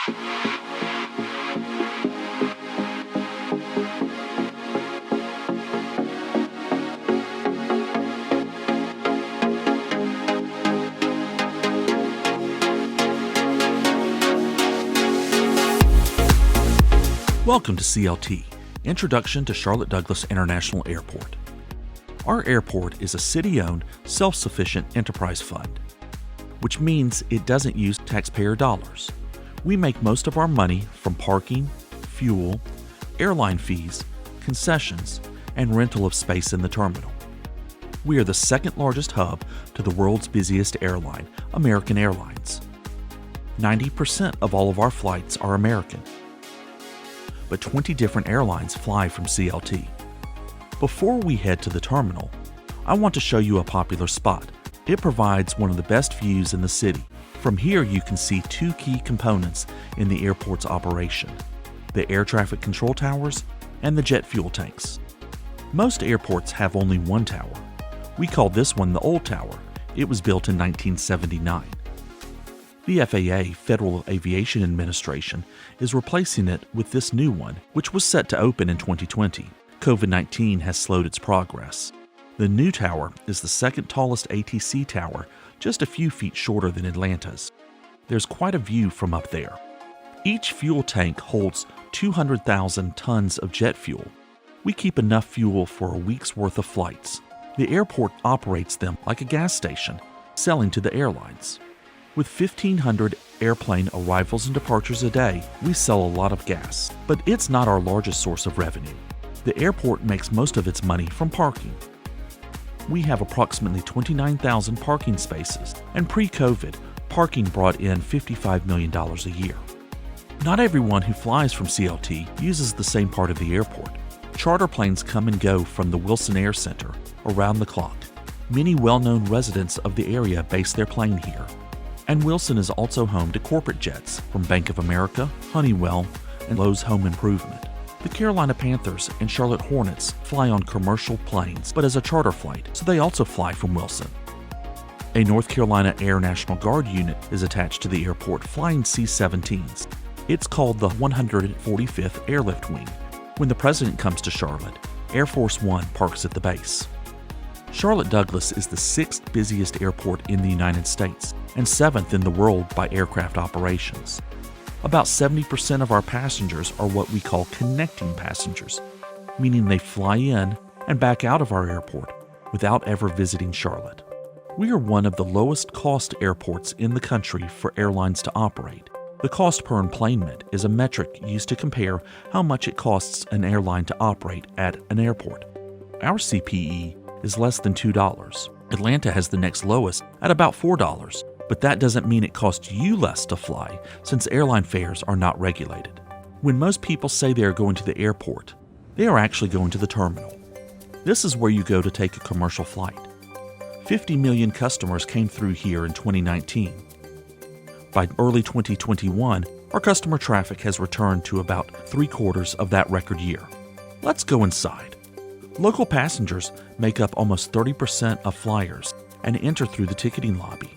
Welcome to CLT, Introduction to Charlotte Douglas International Airport. Our airport is a city-owned, self-sufficient enterprise fund, which means it doesn't use taxpayer dollars. We make most of our money from parking, fuel, airline fees, concessions, and rental of space in the terminal. We are the second largest hub to the world's busiest airline, American Airlines. 90% of all of our flights are American, but 20 different airlines fly from CLT. Before we head to the terminal, I want to show you a popular spot. It provides one of the best views in the city. From here you can see two key components in the airport's operation: the air traffic control towers and the jet fuel tanks. Most airports have only one tower. We call this one the Old Tower. It was built in 1979. The FAA, Federal Aviation Administration, is replacing it with this new one, which was set to open in 2020. COVID-19 has slowed its progress. The new tower is the second tallest ATC tower, just a few feet shorter than Atlanta's. There's quite a view from up there. Each fuel tank holds 200,000 tons of jet fuel. We keep enough fuel for a week's worth of flights. The airport operates them like a gas station, selling to the airlines. With 1,500 airplane arrivals and departures a day, we sell a lot of gas, but it's not our largest source of revenue. The airport makes most of its money from parking. We have approximately 29,000 parking spaces, and pre-COVID, parking brought in $55 million a year. Not everyone who flies from CLT uses the same part of the airport. Charter planes come and go from the Wilson Air Center around the clock. Many well-known residents of the area base their plane here. And Wilson is also home to corporate jets from Bank of America, Honeywell, and Lowe's Home Improvement. The Carolina Panthers and Charlotte Hornets fly on commercial planes, but as a charter flight, so they also fly from Wilson. A North Carolina Air National Guard unit is attached to the airport flying C-17s. It's called the 145th Airlift Wing. When the president comes to Charlotte, Air Force One parks at the base. Charlotte Douglas is the sixth busiest airport in the United States and seventh in the world by aircraft operations. About 70% of our passengers are what we call connecting passengers, meaning they fly in and back out of our airport without ever visiting Charlotte. We are one of the lowest cost airports in the country for airlines to operate. The cost per enplanement is a metric used to compare how much it costs an airline to operate at an airport. Our CPE is less than $2. Atlanta has the next lowest at about $4, but that doesn't mean it costs you less to fly since airline fares are not regulated. When most people say they are going to the airport, they are actually going to the terminal. This is where you go to take a commercial flight. 50 million customers came through here in 2019. By early 2021, our customer traffic has returned to about 3/4 of that record year. Let's go inside. Local passengers make up almost 30% of flyers and enter through the ticketing lobby.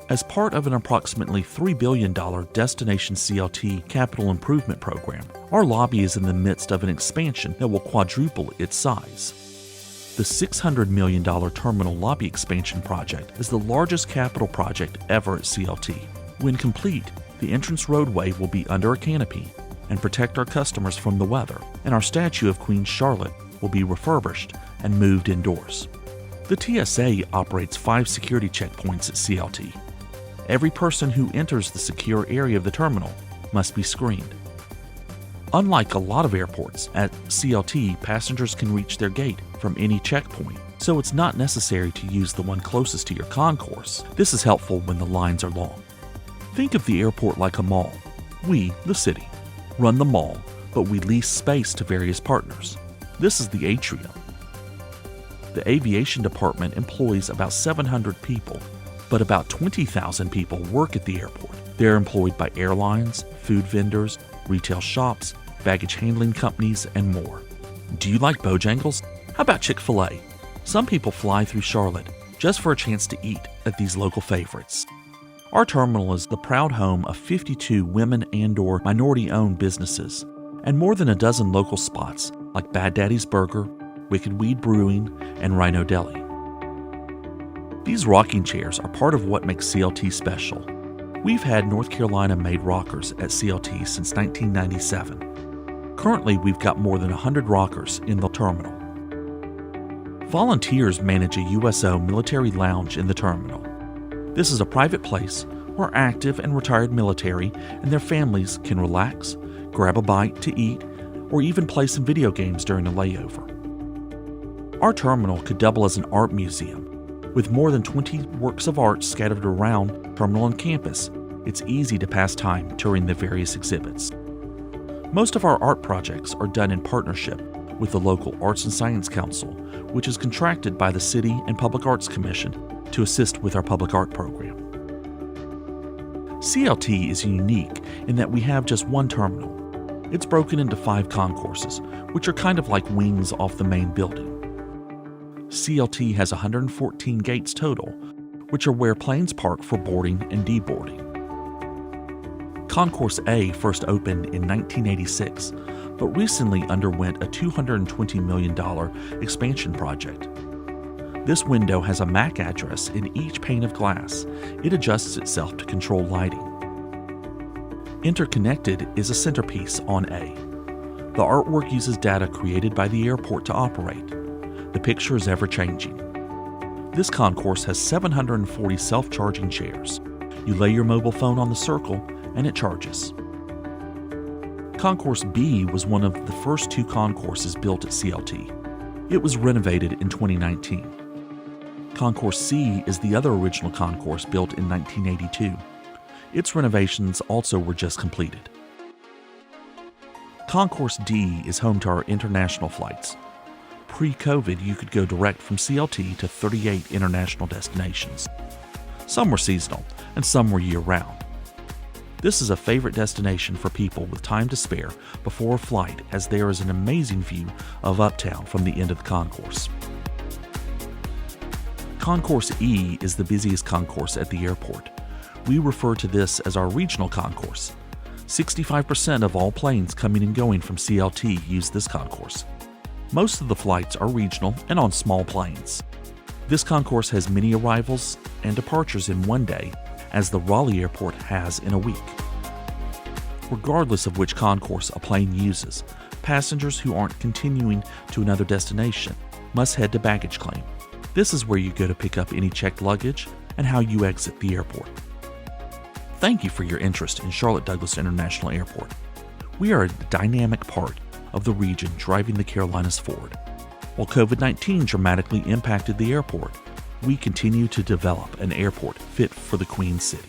As part of an approximately $3 billion Destination CLT capital improvement program, our lobby is in the midst of an expansion that will quadruple its size. The $600 million terminal lobby expansion project is the largest capital project ever at CLT. When complete, the entrance roadway will be under a canopy and protect our customers from the weather, and our statue of Queen Charlotte will be refurbished and moved indoors. The TSA operates 5 security checkpoints at CLT. Every person who enters the secure area of the terminal must be screened. Unlike a lot of airports, at CLT, passengers can reach their gate from any checkpoint, so it's not necessary to use the one closest to your concourse. This is helpful when the lines are long. Think of the airport like a mall. We, the city, run the mall, but we lease space to various partners. This is the atrium. The aviation department employs about 700 people, but about 20,000 people work at the airport. They're employed by airlines, food vendors, retail shops, baggage handling companies, and more. Do you like Bojangles? How about Chick-fil-A? Some people fly through Charlotte just for a chance to eat at these local favorites. Our terminal is the proud home of 52 women and/or minority-owned businesses, and more than a dozen local spots like Bad Daddy's Burger, Wicked Weed Brewing, and Rhino Deli. These rocking chairs are part of what makes CLT special. We've had North Carolina-made rockers at CLT since 1997. Currently, we've got more than 100 rockers in the terminal. Volunteers manage a USO military lounge in the terminal. This is a private place where active and retired military and their families can relax, grab a bite to eat, or even play some video games during a layover. Our terminal could double as an art museum. With more than 20 works of art scattered around terminal and campus, it's easy to pass time touring the various exhibits. Most of our art projects are done in partnership with the local Arts and Science Council, which is contracted by the City and Public Arts Commission to assist with our public art program. CLT is unique in that we have just one terminal. It's broken into 5 concourses, which are kind of like wings off the main building. CLT has 114 gates total, which are where planes park for boarding and deboarding. Concourse A first opened in 1986, but recently underwent a $220 million expansion project. This window has a MAC address in each pane of glass. It adjusts itself to control lighting. Interconnected is a centerpiece on A. The artwork uses data created by the airport to operate. The picture is ever-changing. This concourse has 740 self-charging chairs. You lay your mobile phone on the circle and it charges. Concourse B was one of the first 2 concourses built at CLT. It was renovated in 2019. Concourse C is the other original concourse built in 1982. Its renovations also were just completed. Concourse D is home to our international flights. Pre-COVID, you could go direct from CLT to 38 international destinations. Some were seasonal, and some were year-round. This is a favorite destination for people with time to spare before a flight, as there is an amazing view of Uptown from the end of the concourse. Concourse E is the busiest concourse at the airport. We refer to this as our regional concourse. 65% of all planes coming and going from CLT use this concourse. Most of the flights are regional and on small planes. This concourse has many arrivals and departures in one day, as the Raleigh Airport has in a week. Regardless of which concourse a plane uses, passengers who aren't continuing to another destination must head to baggage claim. This is where you go to pick up any checked luggage and how you exit the airport. Thank you for your interest in Charlotte Douglas International Airport. We are a dynamic part of the region driving the Carolinas forward. While COVID-19 dramatically impacted the airport, we continue to develop an airport fit for the Queen City.